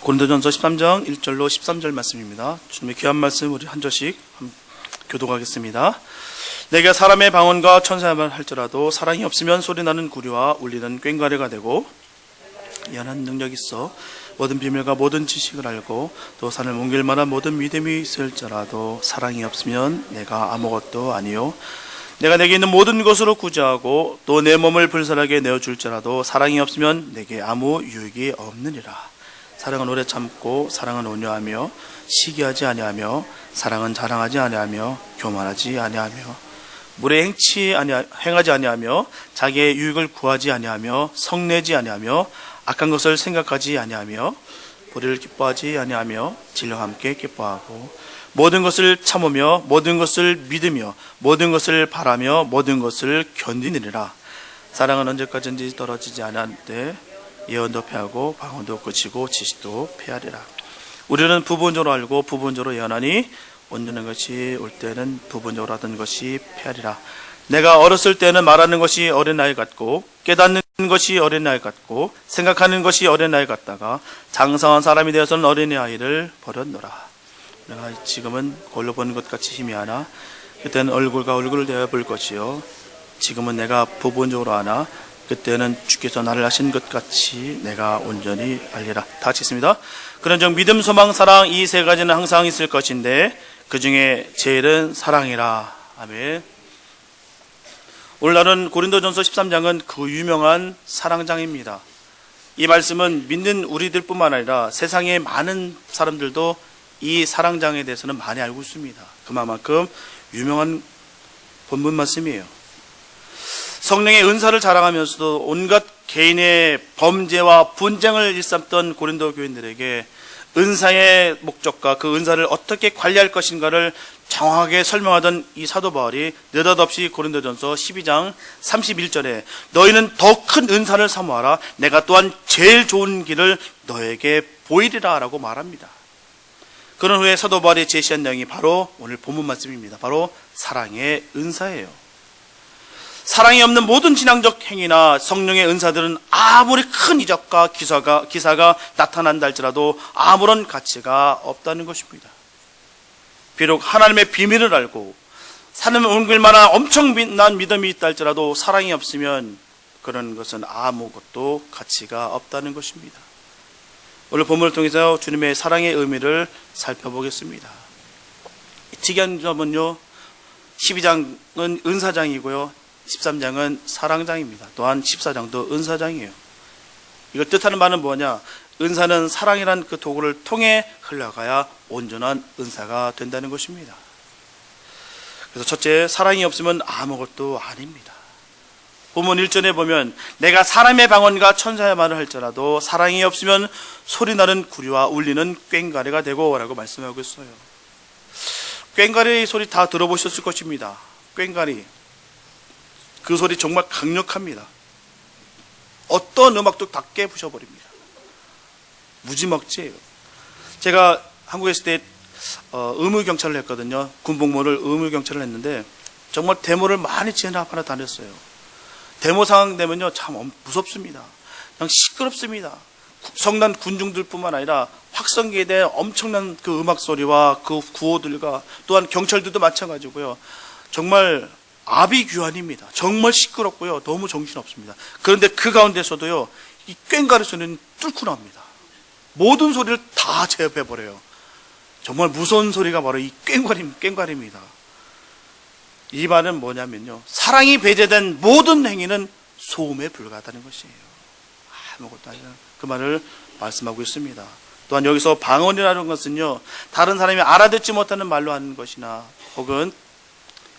고린도전서 13장 1절로 13절 말씀입니다. 주님의 귀한 말씀 우리 한 절씩 교독하겠습니다. 내가 사람의 방언과 천사의 말 할지라도 사랑이 없으면 소리나는 구리와 울리는 꽹과리가 되고 연한 능력이 있어 모든 비밀과 모든 지식을 알고 또 산을 옮길 만한 모든 믿음이 있을지라도 사랑이 없으면 내가 아무것도 아니요 내가 내게 있는 모든 것으로 구제하고 또 내 몸을 불살하게 내어줄지라도 사랑이 없으면 내게 아무 유익이 없느니라. 사랑은 오래 참고 사랑은 온유하며 시기하지 아니하며 사랑은 자랑하지 아니하며 교만하지 아니하며 물에 행하지 아니하며 자기의 유익을 구하지 아니하며 성내지 아니하며 악한 것을 생각하지 아니하며 불의를 기뻐하지 아니하며 진리와 함께 기뻐하고 모든 것을 참으며 모든 것을 믿으며 모든 것을 바라며 모든 것을 견디느니라. 사랑은 언제까지인지 떨어지지 않았는데 예언도 패하고 방언도 그치고 지식도 패하리라. 우리는 부분적으로 알고 부분적으로 예언하니 온전한 것이 올 때는 부분적으로 하던 것이 패하리라. 내가 어렸을 때는 말하는 것이 어린아이 같고 깨닫는 것이 어린아이 같고 생각하는 것이 어린아이 같다가 장성한 사람이 되어서는 어린아이를 버렸노라. 내가 지금은 골로 보는 것 같이 희미하나 그때는 얼굴과 얼굴을 대하여 볼 것이요 지금은 내가 부분적으로 하나 그때는 주께서 나를 하신 것 같이 내가 온전히 알리라. 다 같이 있습니다. 그런즉 믿음, 소망, 사랑 이 세 가지는 항상 있을 것인데 그 중에 제일은 사랑이라. 아멘. 오늘날은 고린도전서 13장은 그 유명한 사랑장입니다. 이 말씀은 믿는 우리들 뿐만 아니라 세상의 많은 사람들도 이 사랑장에 대해서는 많이 알고 있습니다. 그만큼 유명한 본문 말씀이에요. 성령의 은사를 자랑하면서도 온갖 개인의 범죄와 분쟁을 일삼던 고린도 교인들에게 은사의 목적과 그 은사를 어떻게 관리할 것인가를 정확하게 설명하던 이 사도 바울이 느닷없이 고린도전서 12장 31절에 너희는 더 큰 은사를 사모하라 내가 또한 제일 좋은 길을 너에게 보이리라 라고 말합니다. 그런 후에 사도 바울이 제시한 내용이 바로 오늘 본문 말씀입니다. 바로 사랑의 은사예요. 사랑이 없는 모든 신앙적 행위나 성령의 은사들은 아무리 큰 이적과 기사가 나타난다 할지라도 아무런 가치가 없다는 것입니다. 비록 하나님의 비밀을 알고 산을 옮길 만한 엄청난 믿음이 있다 할지라도 사랑이 없으면 그런 것은 아무것도 가치가 없다는 것입니다. 오늘 본문을 통해서 주님의 사랑의 의미를 살펴보겠습니다. 특이한 점은요, 12장은 은사장이고요 13장은 사랑장입니다. 또한 14장도 은사장이에요. 이걸 뜻하는 바는 뭐냐? 은사는 사랑이란 그 도구를 통해 흘러가야 온전한 은사가 된다는 것입니다. 그래서 첫째, 사랑이 없으면 아무것도 아닙니다. 본문 1절에 보면 내가 사람의 방언과 천사의 말을 할지라도 사랑이 없으면 소리나는 구리와 울리는 꽹과리가 되고 라고 말씀하고 있어요. 꽹과리 소리 다 들어보셨을 것입니다. 꽹과리 그 소리 정말 강력합니다. 어떤 음악도 다 깨부셔버립니다. 무지막지해요. 제가 한국에 있을 때 의무경찰을 했거든요. 군복무를 의무경찰을 했는데 정말 데모를 많이 진압하러 다녔어요. 데모 상황 되면요 참 무섭습니다. 그냥 시끄럽습니다. 성난 군중들뿐만 아니라 확성기에 대한 엄청난 그 음악 소리와 그 구호들과 또한 경찰들도 마찬가지고요. 정말 아비규환입니다. 정말 시끄럽고요. 너무 정신없습니다. 그런데 그 가운데서도요, 이 꽹과리 소리는 뚫고 나옵니다. 모든 소리를 다 제압해버려요. 정말 무서운 소리가 바로 이 꽹과리입니다. 이 말은 뭐냐면요. 사랑이 배제된 모든 행위는 소음에 불과하다는 것이에요. 아무것도 아니라 그 말을 말씀하고 있습니다. 또한 여기서 방언이라는 것은요, 다른 사람이 알아듣지 못하는 말로 하는 것이나 혹은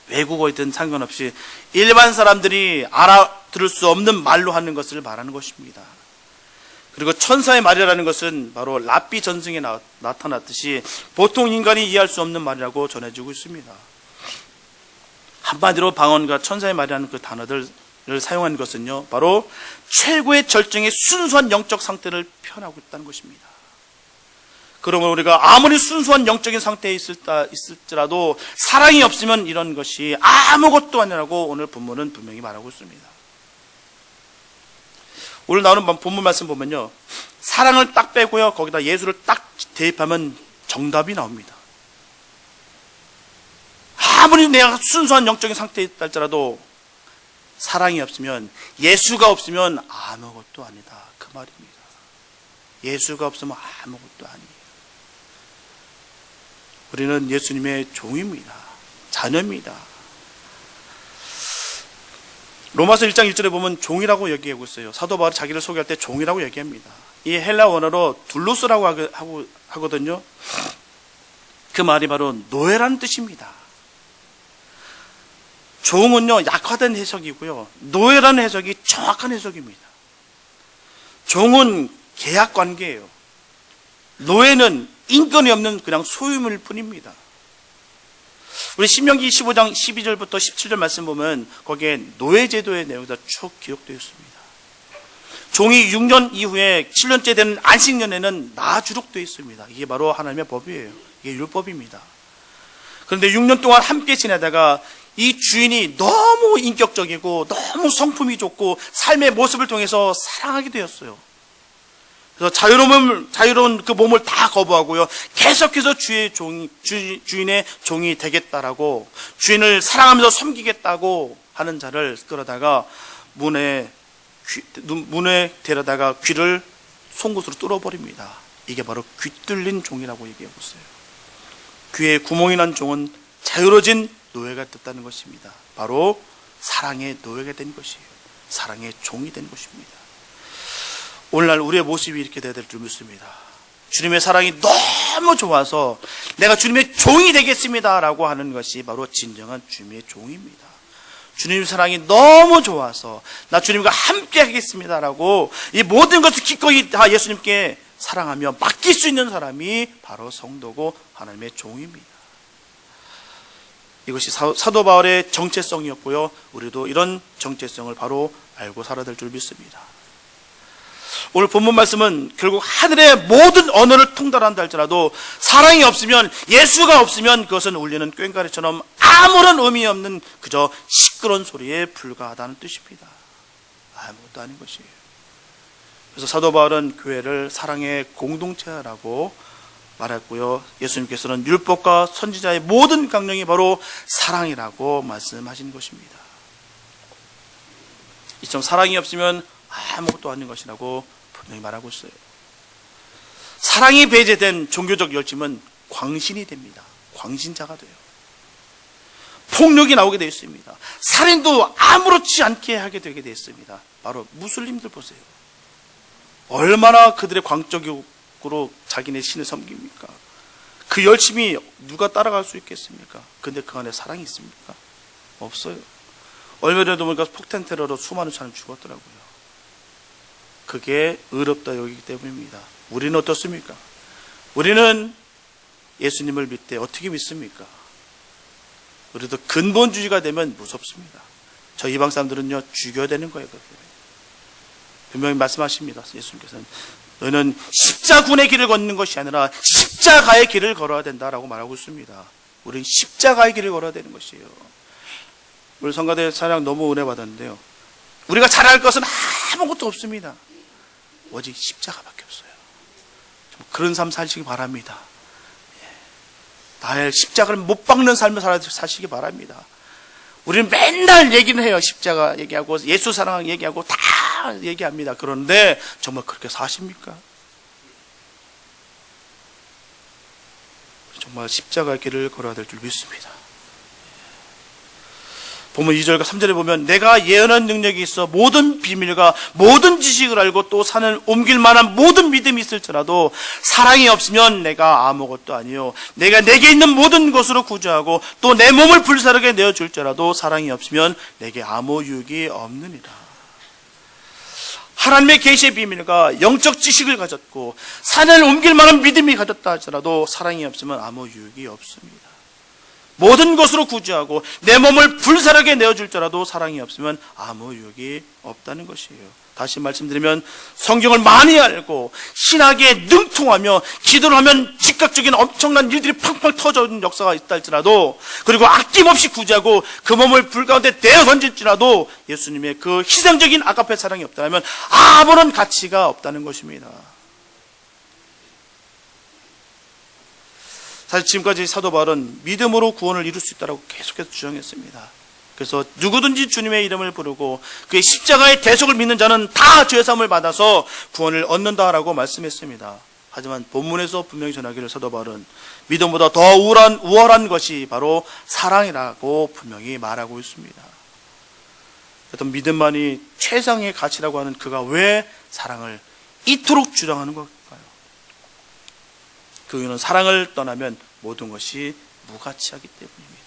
외국어이든 상관없이 일반 사람들이 알아들을 수 없는 말로 하는 것을 말하는 것입니다. 그리고 천사의 말이라는 것은 바로 랍비 전승에 나타났듯이 보통 인간이 이해할 수 없는 말이라고 전해지고 있습니다. 한마디로 방언과 천사의 말이라는 그 단어들을 사용한 것은요, 바로 최고의 절정의 순수한 영적 상태를 표현하고 있다는 것입니다. 그러면 우리가 아무리 순수한 영적인 상태에 있을지라도 사랑이 없으면 이런 것이 아무것도 아니라고 오늘 본문은 분명히 말하고 있습니다. 오늘 나오는 본문 말씀 보면요, 사랑을 딱 빼고요, 거기다 예수를 딱 대입하면 정답이 나옵니다. 아무리 내가 순수한 영적인 상태에 있다 할지라도 사랑이 없으면, 예수가 없으면 아무것도 아니다, 그 말입니다. 예수가 없으면 아무것도 아니에요. 우리는 예수님의 종입니다. 자녀입니다. 로마서 1장 1절에 보면 종이라고 얘기하고 있어요. 사도 바울이 자기를 소개할 때 종이라고 얘기합니다. 이 헬라 원어로 둘루스라고 하거든요. 그 말이 바로 노예라는 뜻입니다. 종은요, 약화된 해석이고요, 노예라는 해석이 정확한 해석입니다. 종은 계약 관계예요. 노예는 인권이 없는 그냥 소유물 뿐입니다. 우리 신명기 15장 12절부터 17절 말씀 보면 거기에 노예제도의 내용이 쭉 기록되어 있습니다. 종이 6년 이후에 7년째 되는 안식년에는 나주룩되어 있습니다. 이게 바로 하나님의 법이에요. 이게 율법입니다. 그런데 6년 동안 함께 지내다가 이 주인이 너무 인격적이고 너무 성품이 좋고 삶의 모습을 통해서 사랑하게 되었어요. 그래서 자유로운 그 몸을 다 거부하고요, 계속해서 주인의 종이 되겠다라고, 주인을 사랑하면서 섬기겠다고 하는 자를 끌어다가 문에 데려다가 귀를 송곳으로 뚫어버립니다. 이게 바로 귀 뚫린 종이라고 얘기하고 있어요. 귀에 구멍이 난 종은 자유로워진 노예가 됐다는 것입니다. 바로 사랑의 노예가 된 것이에요. 사랑의 종이 된 것입니다. 오늘날 우리의 모습이 이렇게 되어야 될 줄 믿습니다. 주님의 사랑이 너무 좋아서 내가 주님의 종이 되겠습니다 라고 하는 것이 바로 진정한 주님의 종입니다. 주님의 사랑이 너무 좋아서 나 주님과 함께 하겠습니다 라고 이 모든 것을 기꺼이 다 예수님께 사랑하며 맡길 수 있는 사람이 바로 성도고 하나님의 종입니다. 이것이 사도 바울의 정체성이었고요, 우리도 이런 정체성을 바로 알고 살아야 될 줄 믿습니다. 오늘 본문 말씀은 결국 하늘의 모든 언어를 통달한다 할지라도 사랑이 없으면, 예수가 없으면 그것은 울리는 꽹과리처럼 아무런 의미 없는 그저 시끄러운 소리에 불과하다는 뜻입니다. 아무것도 아닌 것이에요. 그래서 사도 바울은 교회를 사랑의 공동체라고 말했고요, 예수님께서는 율법과 선지자의 모든 강령이 바로 사랑이라고 말씀하신 것입니다. 이처럼 사랑이 없으면 아무것도 아닌 것이라고 분명히 말하고 있어요. 사랑이 배제된 종교적 열심은 광신이 됩니다. 광신자가 돼요. 폭력이 나오게 되어 있습니다. 살인도 아무렇지 않게 하게 되게 되어 있습니다. 바로 무슬림들 보세요. 얼마나 그들의 광적으로 자기네 신을 섬깁니까? 그 열심이 누가 따라갈 수 있겠습니까? 근데 그 안에 사랑이 있습니까? 없어요. 얼마 전에도 보니까 폭탄 테러로 수많은 사람이 죽었더라고요. 그게 의롭다 여기기 때문입니다. 우리는 어떻습니까? 우리는 예수님을 믿되 어떻게 믿습니까? 우리도 근본주의가 되면 무섭습니다. 저 이방 사람들은요, 죽여야 되는 거예요. 분명히 말씀하십니다. 예수님께서는 너희는 십자군의 길을 걷는 것이 아니라 십자가의 길을 걸어야 된다라고 말하고 있습니다. 우리는 십자가의 길을 걸어야 되는 것이에요. 우리 성가대 찬양 너무 은혜 받았는데요, 우리가 잘할 것은 아무것도 없습니다. 오직 십자가밖에 없어요. 좀 그런 삶 사시기 바랍니다. 나의 십자가를 못 박는 삶을 사시기 바랍니다. 우리는 맨날 얘기는 해요. 십자가 얘기하고 예수 사랑 얘기하고 다 얘기합니다. 그런데 정말 그렇게 사십니까? 정말 십자가의 길을 걸어야 될 줄 믿습니다. 보면 2절과 3절에 보면 내가 예언한 능력이 있어 모든 비밀과 모든 지식을 알고 또 산을 옮길 만한 모든 믿음이 있을지라도 사랑이 없으면 내가 아무것도 아니요, 내가 내게 있는 모든 것으로 구제하고 또 내 몸을 불사르게 내어줄지라도 사랑이 없으면 내게 아무 유익이 없느니라. 하나님의 계시의 비밀과 영적 지식을 가졌고 산을 옮길 만한 믿음이 가졌다 할지라도 사랑이 없으면 아무 유익이 없습니다. 모든 것으로 구제하고 내 몸을 불사르게 내어줄지라도 사랑이 없으면 아무 유익이 없다는 것이에요. 다시 말씀드리면 성경을 많이 알고 신학에 능통하며 기도를 하면 즉각적인 엄청난 일들이 팡팡 터져오는 역사가 있다 할지라도, 그리고 아낌없이 구제하고 그 몸을 불 가운데 내어 던질지라도 예수님의 그 희생적인 아가페 사랑이 없다면 아무런 가치가 없다는 것입니다. 사실 지금까지 사도 바울은 믿음으로 구원을 이룰 수 있다고 계속해서 주장했습니다. 그래서 누구든지 주님의 이름을 부르고 그의 십자가의 대속을 믿는 자는 다 죄사함을 받아서 구원을 얻는다라고 말씀했습니다. 하지만 본문에서 분명히 전하기를 사도 바울은 믿음보다 더 우월한 것이 바로 사랑이라고 분명히 말하고 있습니다. 어떤 믿음만이 최상의 가치라고 하는 그가 왜 사랑을 이토록 주장하는 걸까요? 그 이유는 사랑을 떠나면 모든 것이 무가치하기 때문입니다.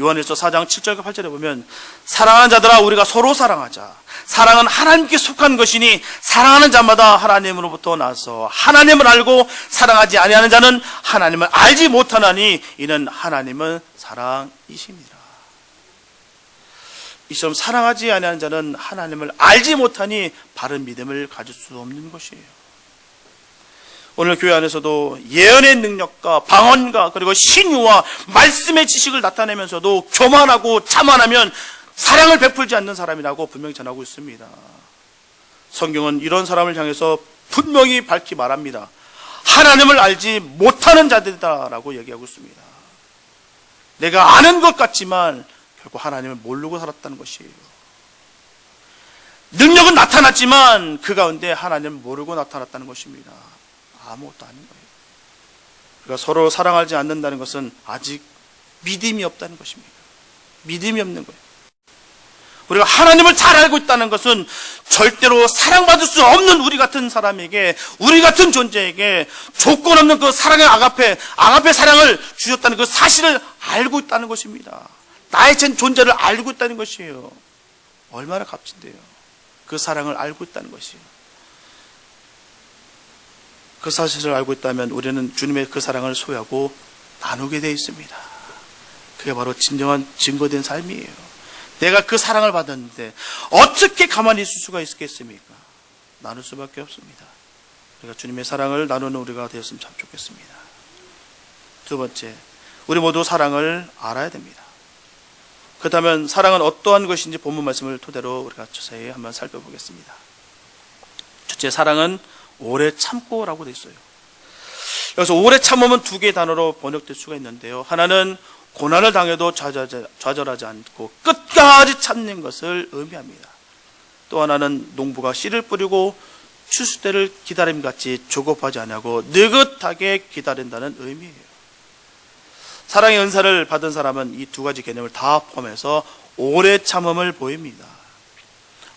요한일서 4장 7절과 8절에 보면 사랑하는 자들아 우리가 서로 사랑하자. 사랑은 하나님께 속한 것이니 사랑하는 자마다 하나님으로부터 나서 하나님을 알고 사랑하지 아니하는 자는 하나님을 알지 못하나니 이는 하나님은 사랑이십니다. 이처럼 사랑하지 아니하는 자는 하나님을 알지 못하니 바른 믿음을 가질 수 없는 것이에요. 오늘 교회 안에서도 예언의 능력과 방언과 그리고 신유와 말씀의 지식을 나타내면서도 교만하고 자만하면 사랑을 베풀지 않는 사람이라고 분명히 전하고 있습니다. 성경은 이런 사람을 향해서 분명히 밝히 말합니다. 하나님을 알지 못하는 자들이다라고 얘기하고 있습니다. 내가 아는 것 같지만 결국 하나님을 모르고 살았다는 것이에요. 능력은 나타났지만 그 가운데 하나님을 모르고 나타났다는 것입니다. 아무것도 아닌 거예요. 우리가 서로 사랑하지 않는다는 것은 아직 믿음이 없다는 것입니다. 믿음이 없는 거예요. 우리가 하나님을 잘 알고 있다는 것은 절대로 사랑받을 수 없는 우리 같은 사람에게, 우리 같은 존재에게 조건 없는 그 사랑의 아가페 사랑을 주셨다는 그 사실을 알고 있다는 것입니다. 나의 존재를 알고 있다는 것이에요. 얼마나 값진데요. 그 사랑을 알고 있다는 것이에요. 그 사실을 알고 있다면 우리는 주님의 그 사랑을 소유하고 나누게 되어 있습니다. 그게 바로 진정한 증거된 삶이에요. 내가 그 사랑을 받았는데 어떻게 가만히 있을 수가 있겠습니까? 나눌 수밖에 없습니다. 우리가 주님의 사랑을 나누는 우리가 되었으면 참 좋겠습니다. 두 번째, 우리 모두 사랑을 알아야 됩니다. 그렇다면 사랑은 어떠한 것인지 본문 말씀을 토대로 우리가 자세히 한번 살펴보겠습니다. 첫째, 사랑은 오래 참고라고 되어 있어요. 여기서 오래 참으면 두 개의 단어로 번역될 수가 있는데요. 하나는 고난을 당해도 좌절하지 않고 끝까지 참는 것을 의미합니다. 또 하나는 농부가 씨를 뿌리고 추수 때를 기다림같이 조급하지 않고 느긋하게 기다린다는 의미예요. 사랑의 은사를 받은 사람은 이 두 가지 개념을 다 포함해서 오래 참음을 보입니다.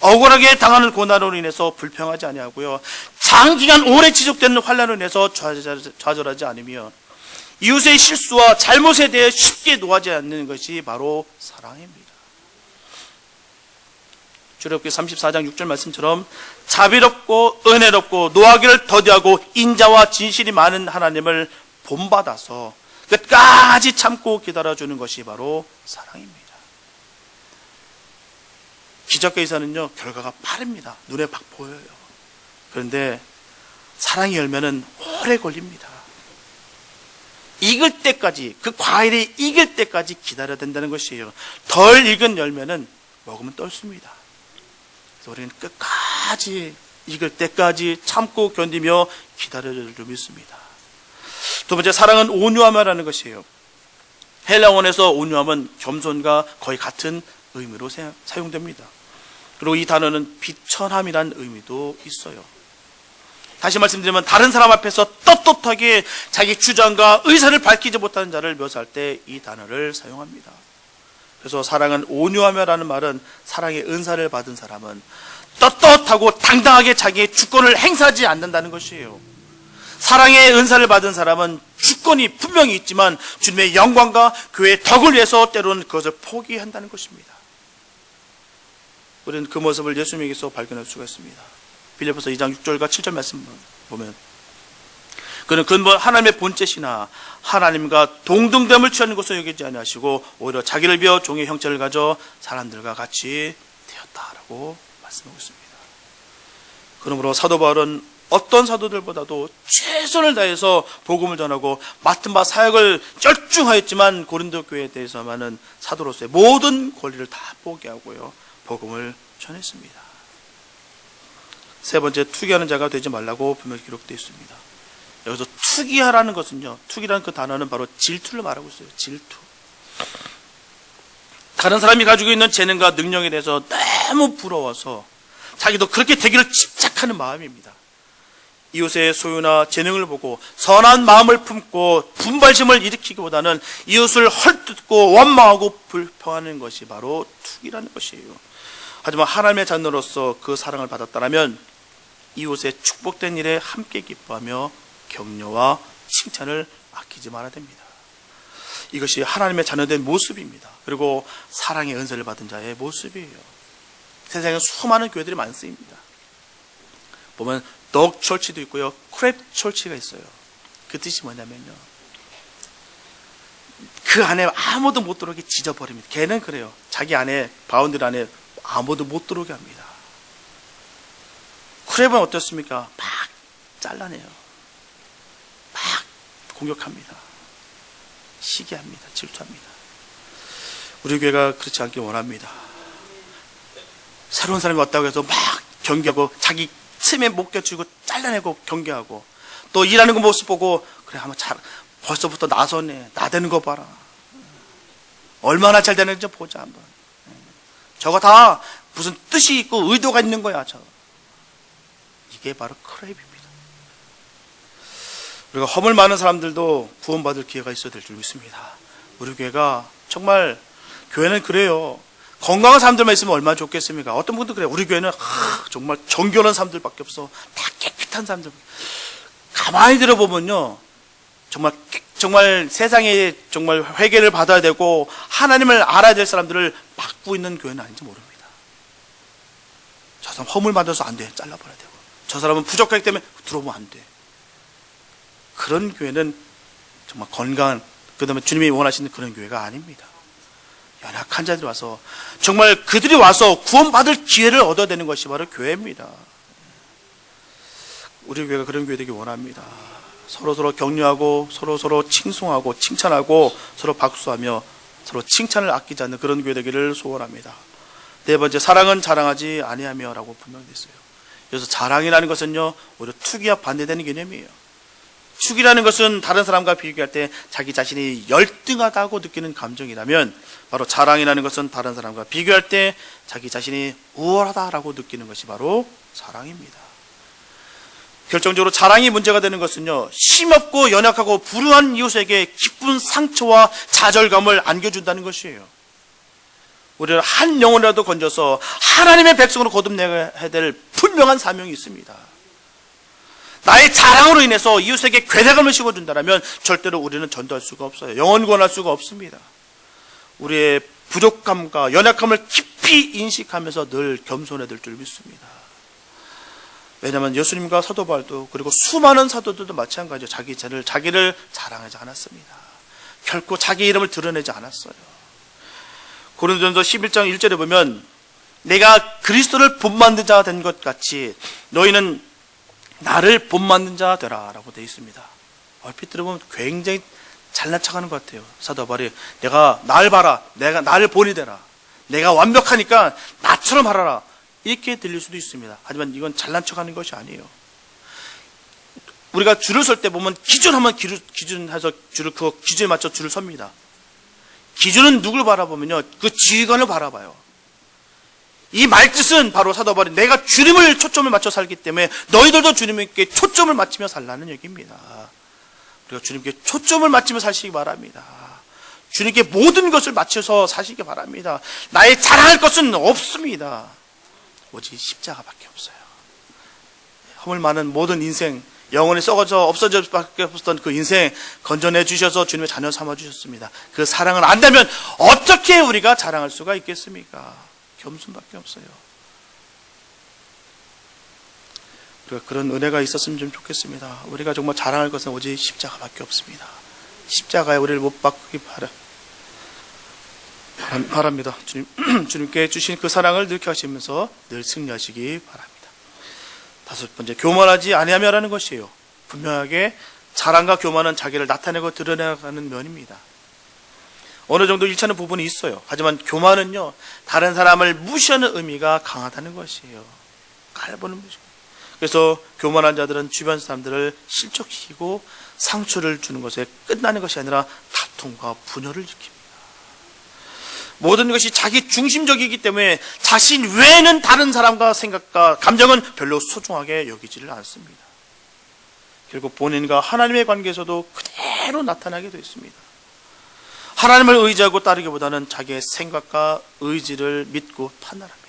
억울하게 당하는 고난으로 인해서 불평하지 아니하고요. 장기간 오래 지속되는 환난으로 인해서 좌절하지 않으며 이웃의 실수와 잘못에 대해 쉽게 노하지 않는 것이 바로 사랑입니다. 출애굽기 34장 6절 말씀처럼 자비롭고 은혜롭고 노하기를 더디하고 인자와 진실이 많은 하나님을 본받아서 끝까지 참고 기다려주는 것이 바로 사랑입니다. 기적과 이사는요, 결과가 빠릅니다. 눈에 막 보여요. 그런데 사랑의 열매는 오래 걸립니다. 익을 때까지, 그 과일이 익을 때까지 기다려야 된다는 것이에요. 덜 익은 열매는 먹으면 떨습니다. 그래서 우리는 끝까지 익을 때까지 참고 견디며 기다려줄 줄 믿습니다. 두 번째, 사랑은 온유함이라는 것이에요. 헬라어에서 온유함은 겸손과 거의 같은 의미로 사용됩니다. 그리고 이 단어는 비천함이라는 의미도 있어요. 다시 말씀드리면 다른 사람 앞에서 떳떳하게 자기 주장과 의사를 밝히지 못하는 자를 묘사할 때 이 단어를 사용합니다. 그래서 사랑은 온유함이라는 말은 사랑의 은사를 받은 사람은 떳떳하고 당당하게 자기의 주권을 행사하지 않는다는 것이에요. 사랑의 은사를 받은 사람은 주권이 분명히 있지만 주님의 영광과 교회의 덕을 위해서 때로는 그것을 포기한다는 것입니다. 우리는 그 모습을 예수님에게서 발견할 수가 있습니다. 빌립보서 2장 6절과 7절 말씀 보면 그는 근본 하나님의 본체시나 하나님과 동등됨을 취하는 것을 여기지 아니하시고 오히려 자기를 비워 종의 형체를 가져 사람들과 같이 되었다라고 말씀하고 있습니다. 그러므로 사도 바울은 어떤 사도들보다도 최선을 다해서 복음을 전하고 맡은 바 사역을 열중하였지만 고린도 교회에 대해서만은 사도로서의 모든 권리를 다 포기하고요 복음을 전했습니다. 세 번째, 투기하는 자가 되지 말라고 분명히 기록되어 있습니다. 여기서 투기하라는 것은요, 투기라는 그 단어는 바로 질투를 말하고 있어요. 질투. 다른 사람이 가지고 있는 재능과 능력에 대해서 너무 부러워서 자기도 그렇게 되기를 집착하는 마음입니다. 이웃의 소유나 재능을 보고 선한 마음을 품고 분발심을 일으키기보다는 이웃을 헐뜯고 원망하고 불평하는 것이 바로 투기라는 것이에요. 하지만 하나님의 자녀로서 그 사랑을 받았다면 이웃의 축복된 일에 함께 기뻐하며 격려와 칭찬을 아끼지 말아야 됩니다. 이것이 하나님의 자녀된 모습입니다. 그리고 사랑의 은혜를 받은 자의 모습이에요. 세상에 수많은 교회들이 많습니다. 보면 덕 철치도 있고요, 크랩 철치가 있어요. 그 뜻이 뭐냐면요, 그 안에 아무도 못 들어오게 찢어버립니다. 걔는 그래요. 자기 안에 바운드리 안에 아무도 못 들어오게 합니다. 크랩은 어떻습니까? 막 잘라내요. 막 공격합니다. 시기합니다. 질투합니다. 우리 교회가 그렇지 않길 원합니다. 새로운 사람이 왔다고 해서 막 경계하고 자기 틈에 못 껴주고 잘라내고 경계하고 또 일하는 거 모습 보고 그래 한번 벌써부터 나서네, 나대는 거 봐라, 얼마나 잘 되는지 보자 한번. 저거 다 무슨 뜻이 있고 의도가 있는 거야. 이게 바로 크랩입니다. 우리가 허물 많은 사람들도 구원받을 기회가 있어야 될 줄 믿습니다. 우리 교회가 정말, 교회는 그래요. 건강한 사람들만 있으면 얼마나 좋겠습니까? 어떤 분도 그래요. 우리 교회는 정말 정결한 사람들밖에 없어. 다 깨끗한 사람들. 가만히 들어보면요, 정말 세상에 정말 회개를 받아야 되고 하나님을 알아야 될 사람들을 막고 있는 교회는 아닌지 모릅니다. 저 사람 허물 받아서 안 돼, 잘라버려야 되고, 저 사람은 부족하기 때문에 들어오면 안 돼. 그런 교회는 정말 건강한, 그 다음에 주님이 원하시는 그런 교회가 아닙니다. 연약한 자들이 와서, 정말 그들이 와서 구원받을 기회를 얻어야 되는 것이 바로 교회입니다. 우리 교회가 그런 교회 되기 원합니다. 서로 격려하고 서로 칭송하고 칭찬하고 서로 박수하며 서로 칭찬을 아끼지 않는 그런 교회 되기를 소원합니다. 네 번째, 사랑은 자랑하지 아니하며 라고 분명히 됐어요. 그래서 자랑이라는 것은요, 오히려 투기와 반대되는 개념이에요. 투기라는 것은 다른 사람과 비교할 때 자기 자신이 열등하다고 느끼는 감정이라면, 바로 자랑이라는 것은 다른 사람과 비교할 때 자기 자신이 우월하다라고 느끼는 것이 바로 자랑입니다. 결정적으로 자랑이 문제가 되는 것은요, 힘없고 연약하고 불우한 이웃에게 기쁜 상처와 좌절감을 안겨준다는 것이에요. 우리는 한 영혼이라도 건져서 하나님의 백성으로 거듭내야 될 분명한 사명이 있습니다. 나의 자랑으로 인해서 이웃에게 괴력감을 심어준다면 절대로 우리는 전도할 수가 없어요. 영혼 구원할 수가 없습니다. 우리의 부족함과 연약함을 깊이 인식하면서 늘 겸손해야 될 줄 믿습니다. 왜냐하면 예수님과 사도 바울도, 그리고 수많은 사도들도 마찬가지로 자기를 자랑하지 않았습니다. 결코 자기 이름을 드러내지 않았어요. 고린도전서 11장 1절에 보면, 내가 그리스도를 본받는 자가 된 것 같이 너희는 나를 본받는 자 되라 라고 되어 있습니다. 얼핏 들어보면 굉장히 잘난 척하는 것 같아요. 사도 바울이, 내가 날 봐라, 내가 나를 본이 되라, 내가 완벽하니까 나처럼 하라라, 이렇게 들릴 수도 있습니다. 하지만 이건 잘난 척하는 것이 아니에요. 우리가 줄을 설 때 보면 기준하면 기준해서 그 기준에 맞춰 줄을 섭니다. 기준은 누굴 바라보면요, 그 지휘관을 바라봐요. 이 말뜻은 바로 사도 바울이 내가 주님을 초점을 맞춰 살기 때문에 너희들도 주님께 초점을 맞추며 살라는 얘기입니다. 우리가 주님께 초점을 맞추며 사시기 바랍니다. 주님께 모든 것을 맞춰서 사시기 바랍니다. 나의 자랑할 것은 없습니다. 오직 십자가밖에 없어요. 허물 많은 모든 인생, 영원히 썩어져 없어질 수밖에 없었던 그 인생 건져내 주셔서 주님의 자녀 삼아 주셨습니다. 그 사랑을 안다면 어떻게 우리가 자랑할 수가 있겠습니까? 겸손밖에 없어요. 우리가 그런 은혜가 있었으면 좀 좋겠습니다. 우리가 정말 자랑할 것은 오직 십자가밖에 없습니다. 십자가에 우리를 못 박기 바랍니다. 주님께 주신 그 사랑을 늘 기억하시면서 늘 승리하시기 바랍니다. 다섯 번째, 교만하지 아니하며라는 것이에요. 분명하게 자랑과 교만은 자기를 나타내고 드러내가는 면입니다. 어느 정도 일치하는 부분이 있어요. 하지만 교만은요, 다른 사람을 무시하는 의미가 강하다는 것이에요. 깔보는 무시. 그래서 교만한 자들은 주변 사람들을 실족시키고 상처를 주는 것에 끝나는 것이 아니라 다툼과 분열을 일으킵니다. 모든 것이 자기 중심적이기 때문에 자신 외에는 다른 사람과 생각과 감정은 별로 소중하게 여기지를 않습니다. 결국 본인과 하나님의 관계에서도 그대로 나타나게 되어 있습니다. 하나님을 의지하고 따르기보다는 자기의 생각과 의지를 믿고 판단합니다.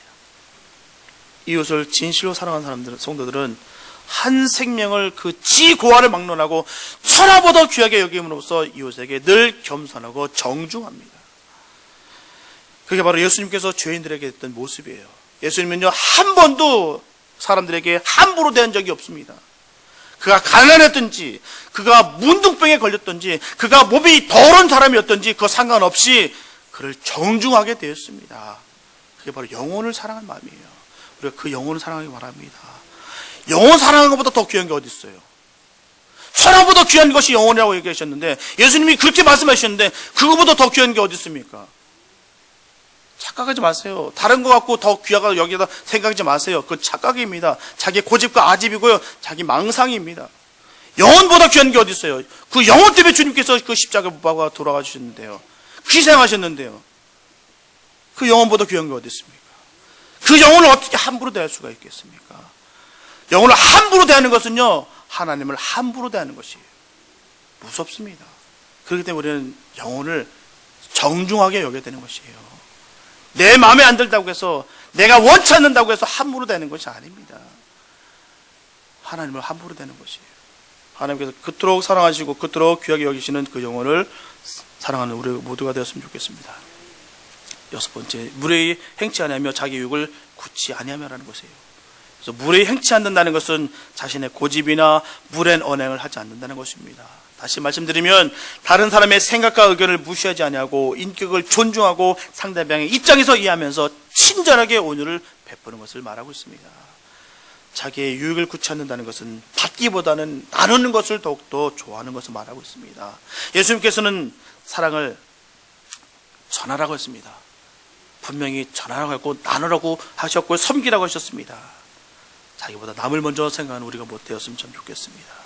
이웃을 진실로 사랑하는 사람들은, 성도들은 한 생명을 그 지고아를 막론하고 천하보다 귀하게 여김으로써 이웃에게 늘 겸손하고 정중합니다. 그게 바로 예수님께서 죄인들에게 했던 모습이에요. 예수님은요, 한 번도 사람들에게 함부로 대한 적이 없습니다. 그가 가난했든지, 그가 문둥병에 걸렸든지, 그가 몸이 더러운 사람이었든지 그거 상관없이 그를 정중하게 대했습니다. 그게 바로 영혼을 사랑하는 마음이에요. 우리가 그 영혼을 사랑하기 바랍니다. 영혼 사랑하는 것보다 더 귀한 게 어디 있어요? 천하보다 귀한 것이 영혼이라고 얘기하셨는데, 예수님이 그렇게 말씀하셨는데 그거보다 더 귀한 게 어디 있습니까? 착각하지 마세요. 다른 거 갖고 더 귀하다 여기다 생각하지 마세요. 그건 착각입니다. 자기 고집과 아집이고요, 자기 망상입니다. 영혼보다 귀한 게 어디 있어요? 그 영혼 때문에 주님께서 그 십자가 못 박아 돌아가 주셨는데요, 희생하셨는데요, 그 영혼보다 귀한 게 어디 있습니까? 그 영혼을 어떻게 함부로 대할 수가 있겠습니까? 영혼을 함부로 대하는 것은요, 하나님을 함부로 대하는 것이에요. 무섭습니다. 그렇기 때문에 우리는 영혼을 정중하게 여겨야 되는 것이에요. 내 마음에 안 들다고 해서, 내가 원치 않는다고 해서 함부로 대는 것이 아닙니다. 하나님을 함부로 대는 것이에요. 하나님께서 그토록 사랑하시고 그토록 귀하게 여기시는 그 영혼을 사랑하는 우리 모두가 되었으면 좋겠습니다. 여섯 번째, 무례히 행치 아니하며 자기 유익을 굳이 아니하며라는 것이에요. 그래서 무례히 행치 않는다는 것은 자신의 고집이나 무례한 언행을 하지 않는다는 것입니다. 다시 말씀드리면, 다른 사람의 생각과 의견을 무시하지 아니하고 인격을 존중하고 상대방의 입장에서 이해하면서 친절하게 온유를 베푸는 것을 말하고 있습니다. 자기의 유익을 굳이 않는다는 것은 받기보다는 나누는 것을 더욱더 좋아하는 것을 말하고 있습니다. 예수님께서는 사랑을 전하라고 했습니다. 분명히 전하라고 했고 나누라고 하셨고 섬기라고 하셨습니다. 자기보다 남을 먼저 생각하는 우리가 못 되었으면 참 좋겠습니다.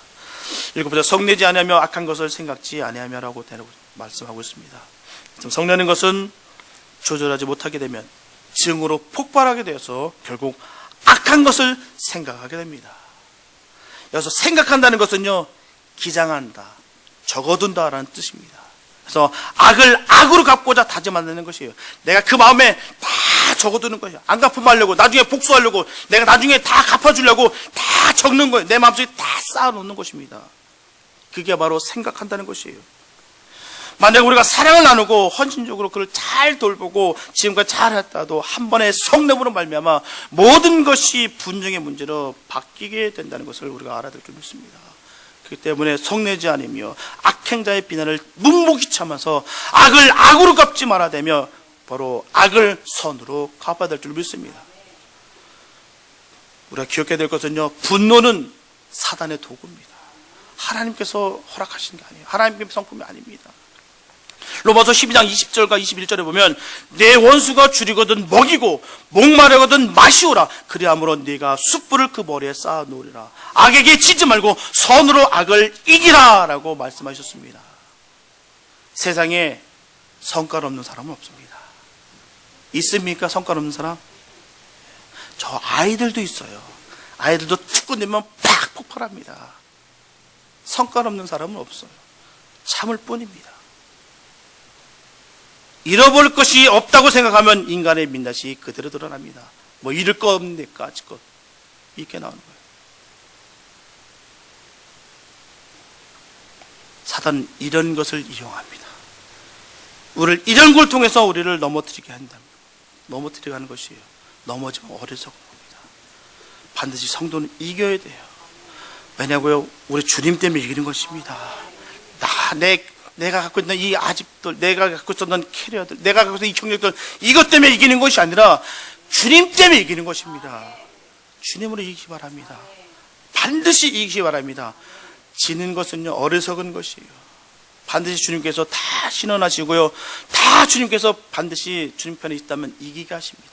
일곱째, 성내지 아니하며 악한 것을 생각지 아니하며라고 말씀하고 있습니다. 성내는 것은 조절하지 못하게 되면 증오로 폭발하게 되어서 결국 악한 것을 생각하게 됩니다. 여기서 생각한다는 것은요, 기장한다, 적어둔다라는 뜻입니다. 그래서 악을 악으로 갚고자 다짐한다는 것이에요. 내가 그 마음에 다 적어두는 거예요. 안 갚음하려고, 나중에 복수하려고, 내가 나중에 다 갚아주려고 다 적는 거예요. 내 마음속에 다 쌓아놓는 것입니다. 그게 바로 생각한다는 것이에요. 만약 우리가 사랑을 나누고 헌신적으로 그를 잘 돌보고 지금까지 잘했다도 한 번의 성냄으로 말미암아 모든 것이 분쟁의 문제로 바뀌게 된다는 것을 우리가 알아야 될 줄 믿습니다. 그렇기 때문에 성내지 않으며 악행자의 비난을 묵묵히 참아서 악을 악으로 갚지 말아야 되며 바로 악을 선으로 갚아야 될 줄 믿습니다. 우리가 기억해야 될 것은요, 분노는 사단의 도구입니다. 하나님께서 허락하신 게 아니에요. 하나님의 성품이 아닙니다. 로마서 12장 20절과 21절에 보면, 내 원수가 줄이거든 먹이고 목마르거든 마시오라. 그리함으로 네가 숯불을 그 머리에 쌓아 놓으리라. 악에게 지지 말고 선으로 악을 이기라 라고 말씀하셨습니다. 세상에 성깔 없는 사람은 없습니다. 있습니까? 성깔 없는 사람? 저 아이들도 있어요. 아이들도 축구 내면 팍 폭발합니다. 성깔 없는 사람은 없어요. 참을 뿐입니다. 잃어버릴 것이 없다고 생각하면 인간의 민낯이 그대로 드러납니다. 뭐 잃을 거 없니까 아직껏 이렇게 나오는 거예요. 사단은 이런 것을 이용합니다. 우리를 이런 걸 통해서 우리를 넘어뜨리게 한답니다. 넘어뜨리게 하는 것이에요. 넘어지면 어리석은 겁니다. 반드시 성도는 이겨야 돼요. 왜냐고요? 우리 주님 때문에 이기는 것입니다. 내가 갖고 있는 이 아집들, 내가 갖고 있었던 캐리어들, 내가 갖고 있는 이 경력들, 이것 때문에 이기는 것이 아니라 주님 때문에 이기는 것입니다. 주님으로 이기기 바랍니다. 반드시 이기기 바랍니다. 지는 것은요, 어리석은 것이에요. 반드시 주님께서 다 신원하시고요, 다 주님께서 반드시 주님 편에 있다면 이기게 하십니다.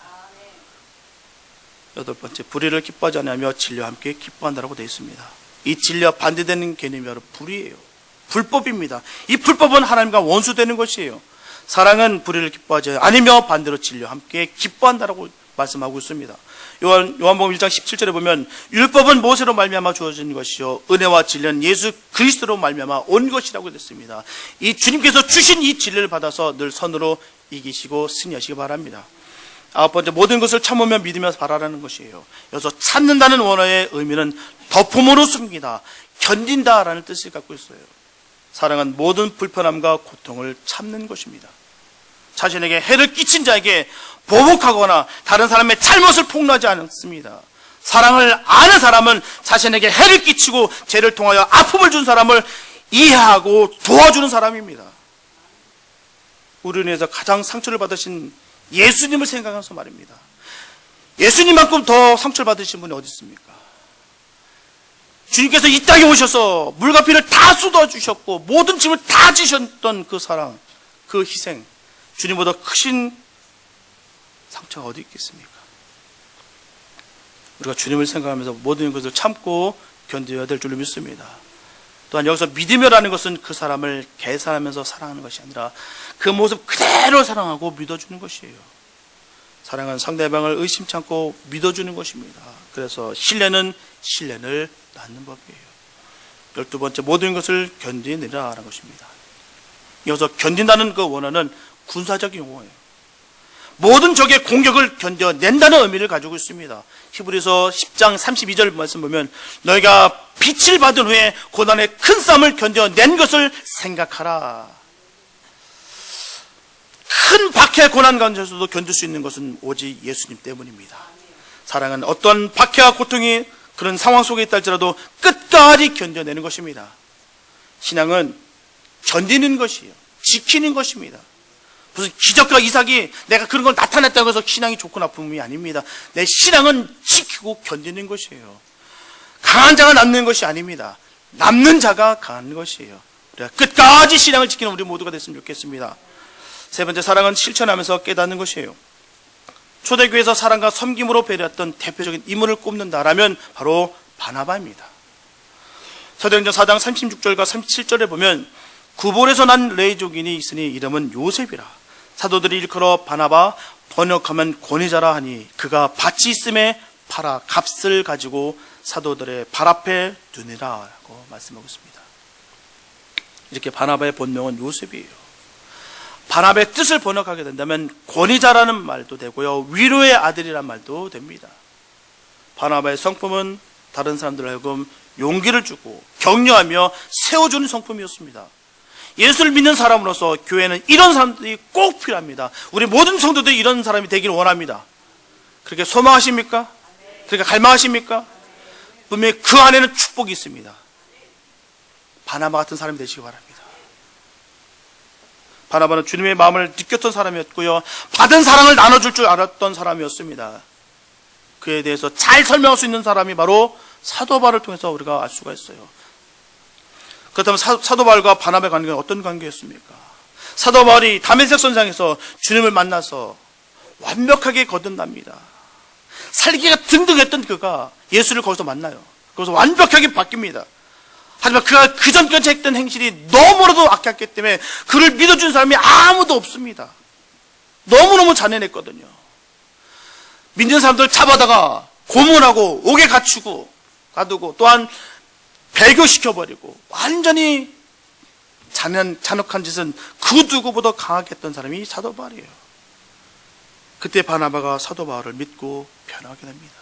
여덟 번째, 불의를 기뻐하지 않으며 진리와 함께 기뻐한다라고 되어 있습니다. 이 진리와 반대되는 개념이 바로 불의예요. 불법입니다. 이 불법은 하나님과 원수되는 것이에요. 사랑은 불의를 기뻐하지 않으며 반대로 진리와 함께 기뻐한다라고 말씀하고 있습니다. 요한복음 1장 17절에 보면 율법은 모세로 말미암아 주어진 것이요 은혜와 진리는 예수 그리스도로 말미암아 온 것이라고 됐습니다. 이 주님께서 주신 이 진리를 받아서 늘 선으로 이기시고 승리하시기 바랍니다. 아홉 번째, 모든 것을 참으며 믿으며 바라라는 것이에요. 여기서 참는다는 원어의 의미는 덮음으로 숨기다, 견딘다라는 뜻을 갖고 있어요. 사랑은 모든 불편함과 고통을 참는 것입니다. 자신에게 해를 끼친 자에게 보복하거나 다른 사람의 잘못을 폭로하지 않습니다. 사랑을 아는 사람은 자신에게 해를 끼치고 죄를 통하여 아픔을 준 사람을 이해하고 도와주는 사람입니다. 우리를 위해서 가장 상처를 받으신 예수님을 생각해서 말입니다. 예수님만큼 더 상처를 받으신 분이 어디 있습니까? 주님께서 이 땅에 오셔서 물과 피를 다 쏟아주셨고 모든 짐을 다 지셨던 그 사랑, 그 희생, 주님보다 크신 상처가 어디 있겠습니까? 우리가 주님을 생각하면서 모든 것을 참고 견뎌야 될 줄로 믿습니다. 또한 여기서 믿으며라는 것은 그 사람을 계산하면서 사랑하는 것이 아니라 그 모습 그대로 사랑하고 믿어주는 것이에요. 사랑은 상대방을 의심치 않고 믿어주는 것입니다. 그래서 신뢰는 신뢰를 낳는 법이에요. 12번째, 모든 것을 견디느라라는 것입니다. 여기서 견딘다는 그 원어는 군사적인 용어예요. 모든 적의 공격을 견뎌낸다는 의미를 가지고 있습니다. 히브리서 10장 32절 말씀 보면 너희가 빛을 받은 후에 고난의 큰 싸움을 견뎌낸 것을 생각하라. 큰 박해 고난 가운데서도 견딜 수 있는 것은 오직 예수님 때문입니다. 사랑은 어떠한 박해와 고통이 그런 상황 속에 있다 할지라도 끝까지 견뎌내는 것입니다. 신앙은 견디는 것이에요. 지키는 것입니다. 무슨 기적과 이삭이 내가 그런 걸 나타냈다고 해서 신앙이 좋고 나쁨이 아닙니다. 내 신앙은 지키고 견디는 것이에요. 강한 자가 남는 것이 아닙니다. 남는 자가 강한 것이에요. 우리가 끝까지 신앙을 지키는 우리 모두가 됐으면 좋겠습니다. 세 번째, 사랑은 실천하면서 깨닫는 것이에요. 초대교회에서 사랑과 섬김으로 배려했던 대표적인 인물을 꼽는다라면 바로 바나바입니다. 사도행전 4장 36절과 37절에 보면 구볼에서 난 레이족인이 있으니 이름은 요셉이라. 사도들이 일컬어 바나바, 번역하면 권위자라 하니 그가 밭이 있음에 팔아 값을 가지고 사도들의 발 앞에 두니라 라고 말씀하고 있습니다. 이렇게 바나바의 본명은 요셉이에요. 바나바의 뜻을 번역하게 된다면 권위자라는 말도 되고요, 위로의 아들이란 말도 됩니다. 바나바의 성품은 다른 사람들 하여금 용기를 주고 격려하며 세워주는 성품이었습니다. 예수를 믿는 사람으로서 교회는 이런 사람들이 꼭 필요합니다. 우리 모든 성도들이 이런 사람이 되기를 원합니다. 그렇게 소망하십니까? 그렇게 갈망하십니까? 분명히 그 안에는 축복이 있습니다. 바나바 같은 사람이 되시기 바랍니다. 바나바는 주님의 마음을 느꼈던 사람이었고요, 받은 사랑을 나눠줄 줄 알았던 사람이었습니다. 그에 대해서 잘 설명할 수 있는 사람이 바로 사도 바울을 통해서 우리가 알 수가 있어요. 그렇다면 사도 바울과 바나바의 관계는 어떤 관계였습니까? 사도 바울이 다메섹 선상에서 주님을 만나서 완벽하게 거듭납니다. 살기가 등등했던 그가 예수를 거기서 만나요. 거기서 완벽하게 바뀝니다. 하지만 그가 그전까지 했던 행실이 너무나도 악했기 때문에 그를 믿어준 사람이 아무도 없습니다. 너무너무 잔인했거든요. 믿는 사람들 잡아다가 고문하고 옥에 갇히고 가두고 또한 배교시켜버리고 완전히 잔혹한 짓은 그 누구보다 강하게 했던 사람이 사도 바울이에요. 그때 바나바가 사도 바울을 믿고 변하게 됩니다.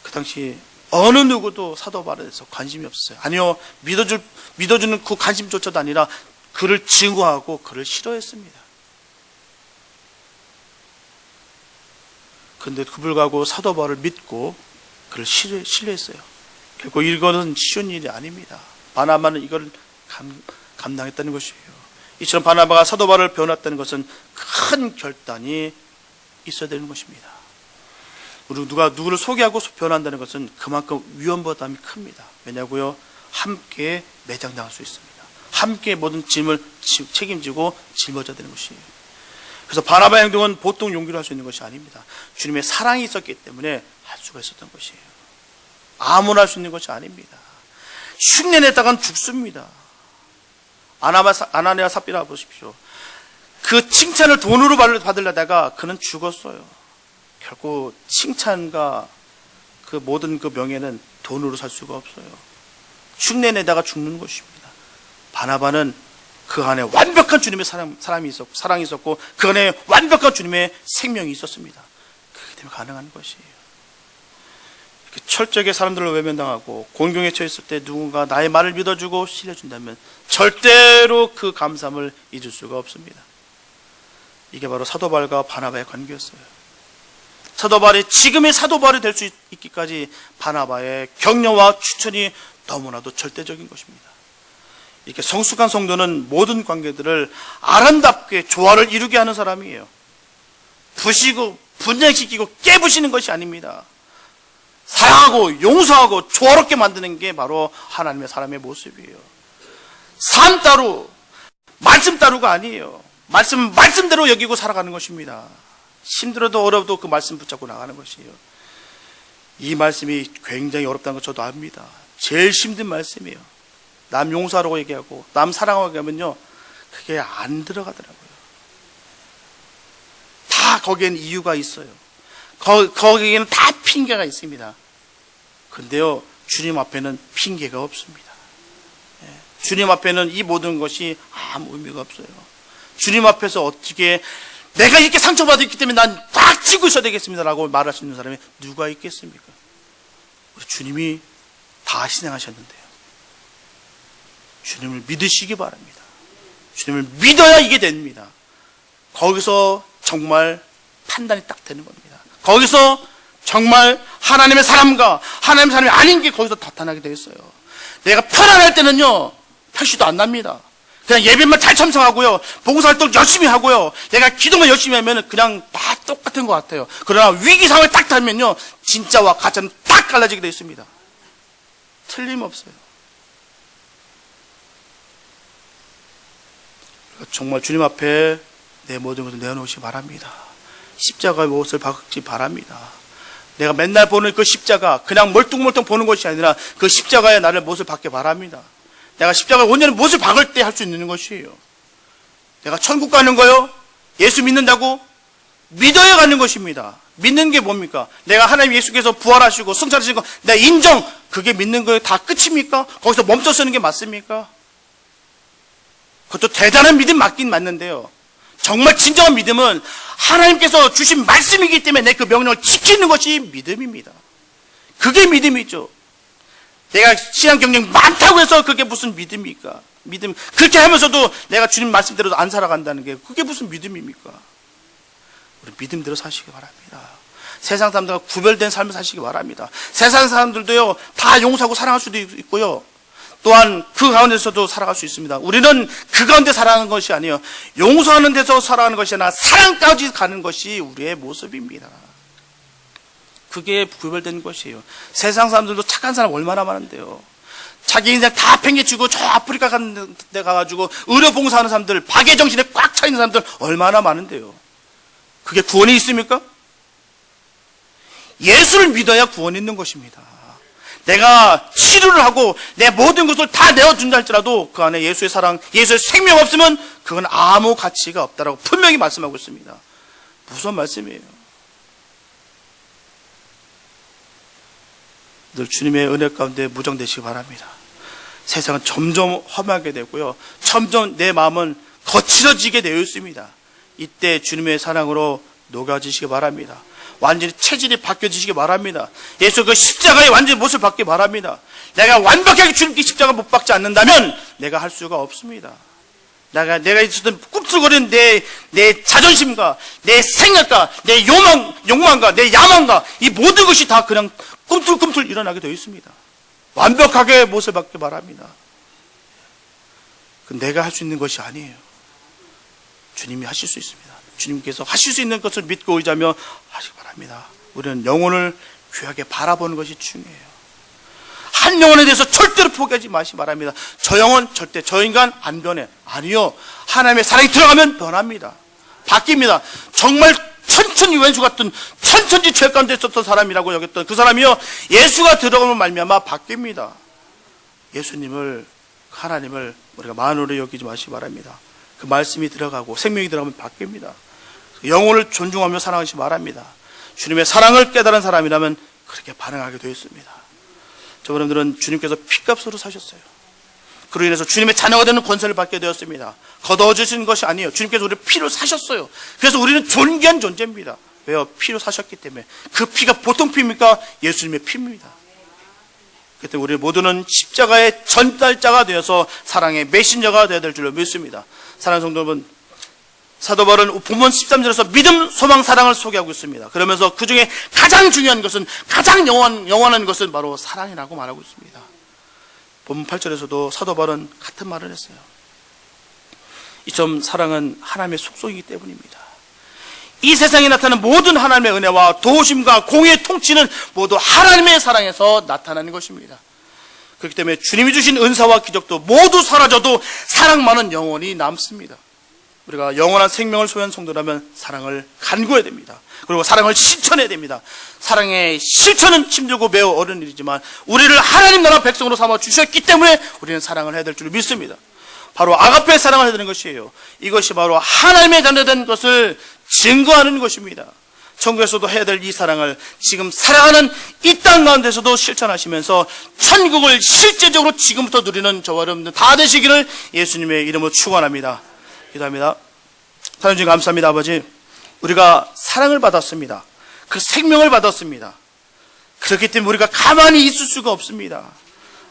그 당시 어느 누구도 사도 바울에 대해서 관심이 없었어요. 아니요, 믿어주는 그 관심조차도 아니라 그를 증오하고 그를 싫어했습니다. 그런데 그 불구하고 사도 바울을 믿고 그를 신뢰했어요. 결코 이거는 쉬운 일이 아닙니다. 바나바는 이걸 감당했다는 것이에요. 이처럼 바나바가 사도 바울을 배워놨다는 것은 큰 결단이 있어야 되는 것입니다. 우리 누가 누구를 소개하고 변한다는 것은 그만큼 위험부담이 큽니다. 왜냐고요? 함께 매장당할 수 있습니다. 함께 모든 짐을 책임지고 짊어져야 되는 것이에요. 그래서 바나바의 행동은 보통 용기로 할 수 있는 것이 아닙니다. 주님의 사랑이 있었기 때문에 할 수가 있었던 것이에요. 아무나 할 수 있는 것이 아닙니다. 흉내 냈다간 죽습니다. 아나니아 삽비라 보십시오. 그 칭찬을 돈으로 받으려다가 그는 죽었어요. 결국 칭찬과 그 모든 그 명예는 돈으로 살 수가 없어요. 흉내 내다가 죽는 것입니다. 바나바는 그 안에 완벽한 주님의 사랑이 있었고 그 안에 완벽한 주님의 생명이 있었습니다. 그렇기 때문에 가능한 것이에요. 철저하게 사람들을 외면당하고 곤경에 처했을 때 누군가 나의 말을 믿어주고 신뢰준다면 절대로 그 감사함을 잊을 수가 없습니다. 이게 바로 사도 바울과 바나바의 관계였어요. 사도 바울이 지금의 사도 바울이 될 수 있기까지 바나바의 격려와 추천이 너무나도 절대적인 것입니다. 이렇게 성숙한 성도는 모든 관계들을 아름답게 조화를 이루게 하는 사람이에요. 부시고 분쟁시키고 깨부시는 것이 아닙니다. 사랑하고 용서하고 조화롭게 만드는 게 바로 하나님의 사람의 모습이에요. 삶 따로 말씀 따로가 아니에요. 말씀대로 여기고 살아가는 것입니다. 힘들어도 어려워도 그 말씀 붙잡고 나가는 것이에요. 이 말씀이 굉장히 어렵다는 걸 저도 압니다. 제일 힘든 말씀이에요. 남 용서하라고 얘기하고 남 사랑하고 하면요 그게 안 들어가더라고요. 다 거기에는 이유가 있어요. 거기에는 다 핑계가 있습니다. 근데요 주님 앞에는 핑계가 없습니다. 주님 앞에는 이 모든 것이 아무 의미가 없어요. 주님 앞에서 어떻게 내가 이렇게 상처받았기 때문에 난 딱 치고 있어야 되겠습니다라고 말할 수 있는 사람이 누가 있겠습니까? 우리 주님이 다 희생하셨는데요. 주님을 믿으시기 바랍니다. 주님을 믿어야 이게 됩니다. 거기서 정말 판단이 딱 되는 겁니다. 거기서 정말 하나님의 사람과 하나님의 사람이 아닌 게 거기서 나타나게 되어 있어요. 내가 편안할 때는요 표시도 안 납니다. 그냥 예배만 잘 참석하고요 봉사활동 열심히 하고요 내가 기도만 열심히 하면 그냥 다 똑같은 것 같아요. 그러나 위기 상황을 딱 닿으면요 진짜와 가짜는 딱 갈라지게 되어 있습니다. 틀림없어요. 정말 주님 앞에 내 모든 것을 내어놓으시기 바랍니다. 십자가의 못을 박지 바랍니다. 내가 맨날 보는 그 십자가 그냥 멀뚱멀뚱 보는 것이 아니라 그 십자가에 나를 못을 박게 바랍니다. 내가 십자가에 온전히 못을 박을 때 할 수 있는 것이에요. 내가 천국 가는 거요? 예수 믿는다고? 믿어야 가는 것입니다. 믿는 게 뭡니까? 내가 하나님 예수께서 부활하시고 승천하신 거 내가 인정 그게 믿는 거에 다 끝입니까? 거기서 멈춰 서는 게 맞습니까? 그것도 대단한 믿음 맞긴 맞는데요. 정말 진정한 믿음은 하나님께서 주신 말씀이기 때문에 내 그 명령을 지키는 것이 믿음입니다. 그게 믿음이죠. 내가 신앙 경력이 많다고 해서 그게 무슨 믿음입니까? 믿음 그렇게 하면서도 내가 주님 말씀대로 안 살아간다는 게 그게 무슨 믿음입니까? 우리 믿음대로 사시기 바랍니다. 세상 사람들과 구별된 삶을 사시기 바랍니다. 세상 사람들도요 다 용서하고 사랑할 수도 있고요 또한 그 가운데서도 살아갈 수 있습니다. 우리는 그 가운데 살아가는 것이 아니에요. 용서하는 데서 살아가는 것이 아니라 사랑까지 가는 것이 우리의 모습입니다. 그게 구별된 것이에요. 세상 사람들도 착한 사람 얼마나 많은데요. 자기 인생 다 팽개치고 저 아프리카 같은 데 가가지고 의료봉사하는 사람들, 박애정신에 꽉 차 있는 사람들 얼마나 많은데요. 그게 구원이 있습니까? 예수를 믿어야 구원이 있는 것입니다. 내가 치료를 하고 내 모든 것을 다 내어준다 할지라도 그 안에 예수의 사랑, 예수의 생명 없으면 그건 아무 가치가 없다라고 분명히 말씀하고 있습니다. 무슨 말씀이에요? 늘 주님의 은혜 가운데 무정되시기 바랍니다. 세상은 점점 험하게 되고요 점점 내 마음은 거칠어지게 되어 있습니다. 이때 주님의 사랑으로 녹아지시기 바랍니다. 완전히 체질이 바뀌어지시기 바랍니다. 예수 그 십자가의 완전히 못을 받기 바랍니다. 내가 완벽하게 주님께 십자가 못 박지 않는다면 내가 할 수가 없습니다. 내가 있었던 꿈틀거리는 내 자존심과 내 생각과 내 욕망과 내 야망과 이 모든 것이 다 그냥 꿈틀꿈틀 일어나게 되어 있습니다. 완벽하게 못을 받기 바랍니다. 내가 할 수 있는 것이 아니에요. 주님이 하실 수 있습니다. 주님께서 하실 수 있는 것을 믿고 의지하며 하시기 바랍니다. 우리는 영혼을 귀하게 바라보는 것이 중요해요. 한 영혼에 대해서 절대로 포기하지 마시기 바랍니다. 저 영혼 절대, 저 인간 안 변해. 아니요. 하나님의 사랑이 들어가면 변합니다. 바뀝니다. 정말 천천히 왼수 같은 천천지 죄 가운데 있었던 사람이라고 여겼던 그 사람이요, 예수가 들어가면 말미암아 바뀝니다. 예수님을, 하나님을 우리가 만으로 여기지 마시기 바랍니다. 그 말씀이 들어가고 생명이 들어가면 바뀝니다. 영혼을 존중하며 사랑하시기 바랍니다. 주님의 사랑을 깨달은 사람이라면 그렇게 반응하게 되어 있습니다. 저 여러분들은 주님께서 피값으로 사셨어요. 그로 인해서 주님의 자녀가 되는 권세를 받게 되었습니다. 거둬주신 것이 아니에요. 주님께서 우리를 피로 사셨어요. 그래서 우리는 존귀한 존재입니다. 왜요? 피로 사셨기 때문에. 그 피가 보통 피입니까? 예수님의 피입니다. 그때 우리 모두는 십자가의 전달자가 되어서 사랑의 메신저가 되어야 될 줄로 믿습니다. 사랑하는 성도 여러분, 사도 바울은 본문 13절에서 믿음, 소망, 사랑을 소개하고 있습니다. 그러면서 그 중에 가장 중요한 것은, 가장 영원한 것은 바로 사랑이라고 말하고 있습니다. 본문 8절에서도 사도 바울은 같은 말을 했어요. 이점 사랑은 하나님의 속성이기 때문입니다. 이 세상에 나타나는 모든 하나님의 은혜와 도우심과 공의의 통치는 모두 하나님의 사랑에서 나타나는 것입니다. 그렇기 때문에 주님이 주신 은사와 기적도 모두 사라져도 사랑만은 영원히 남습니다. 우리가 영원한 생명을 소유한 성도라면 사랑을 간구해야 됩니다. 그리고 사랑을 실천해야 됩니다. 사랑의 실천은 힘들고 매우 어려운 일이지만 우리를 하나님 나라 백성으로 삼아 주셨기 때문에 우리는 사랑을 해야 될 줄 믿습니다. 바로 아가페 사랑을 해야 되는 것이에요. 이것이 바로 하나님의 자녀된 것을 증거하는 것입니다. 천국에서도 해야 될 이 사랑을 지금 살아가는 이 땅 가운데서도 실천하시면서 천국을 실제적으로 지금부터 누리는 저와 여러분들 다 되시기를 예수님의 이름으로 축원합니다. 기도합니다. 하나님 감사합니다. 아버지, 우리가 사랑을 받았습니다. 그 생명을 받았습니다. 그렇기 때문에 우리가 가만히 있을 수가 없습니다.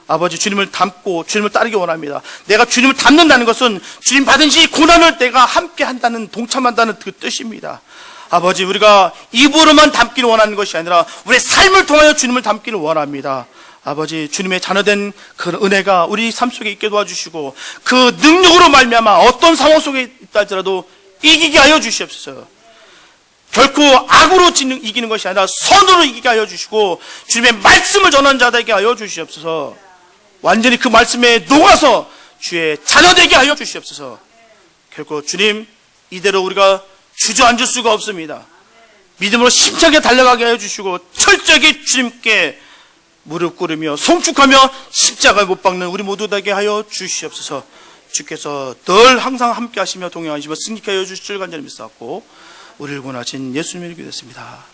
아버지, 주님을 닮고 주님을 따르기 원합니다. 내가 주님을 닮는다는 것은 주님 받은 이 고난을 내가 함께 한다는, 동참한다는 그 뜻입니다. 아버지, 우리가 입으로만 닮기를 원하는 것이 아니라 우리의 삶을 통하여 주님을 닮기를 원합니다. 아버지, 주님의 자녀된 그 은혜가 우리 삶 속에 있게 도와주시고 그 능력으로 말미암아 어떤 상황 속에 있다 할지라도 이기게 하여 주시옵소서. 결코 악으로 이기는 것이 아니라 선으로 이기게 하여 주시고 주님의 말씀을 전하는 자들에게 하여 주시옵소서. 완전히 그 말씀에 녹아서 주의 자녀되게 하여 주시옵소서. 결코 주님, 이대로 우리가 주저앉을 수가 없습니다. 믿음으로 힘차게 달려가게 하여 주시고 철저하게 주님께 무릎 꿇으며 송축하며 십자가에 못 박는 우리 모두 되게 하여 주시옵소서. 주께서 늘 항상 함께 하시며 동행하시며 승리케 하여 주실 줄 간절히 믿사옵고 우리를 구원하신 예수님을 기도했습니다.